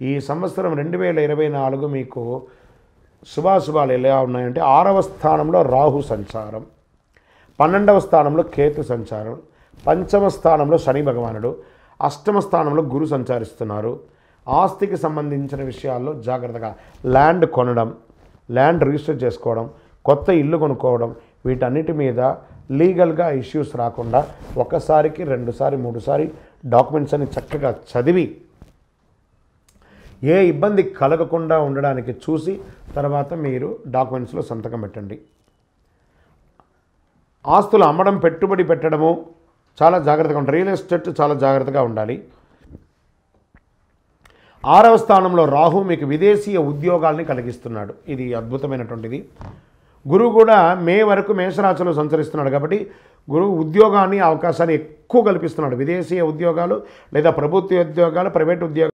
ఈ సంవత్సరం 2024 మీకు శుభాశుభాలు ఎలా ఉన్నాయంటే 6వ స్థానంలో రాహు సంచారం, 12వ స్థానంలో కేతు సంచారం, 5వ స్థానంలో శని భగవానుడు, 8వ స్థానంలో గురు సంచరిస్తున్నారు. ఆస్తికి సంబంధించిన విషయాల్లో జాగ్రత్తగా ల్యాండ్ కొనడం, ల్యాండ్ రిజిస్టర్ చేసుకోవడం, కొత్త ఇల్లు కొనుక్కోవడం, వీటన్నిటి మీద లీగల్గా ఇష్యూస్ రాకుండా ఒకసారికి 2సారి 3సారి డాక్యుమెంట్స్ అని చక్కగా చదివి ఏ ఇబ్బంది కలగకుండా ఉండడానికి చూసి తర్వాత మీరు డాక్యుమెంట్స్లో సంతకం పెట్టండి. ఆస్తులు అమ్మడం, పెట్టుబడి పెట్టడము చాలా జాగ్రత్తగా ఉండాలి. రియల్ ఎస్టేట్ చాలా జాగ్రత్తగా ఉండాలి. 6వ స్థానంలో రాహు మీకు విదేశీయ ఉద్యోగాల్ని కలిగిస్తున్నాడు. ఇది అద్భుతమైనటువంటిది. గురువు కూడా మే వరకు మేషరాశిలో సంచరిస్తున్నాడు కాబట్టి గురువు ఉద్యోగాన్ని అవకాశాన్ని ఎక్కువ కల్పిస్తున్నాడు. విదేశీయ ఉద్యోగాలు లేదా ప్రభుత్వ ఉద్యోగాలు, ప్రైవేట్ ఉద్యోగాలు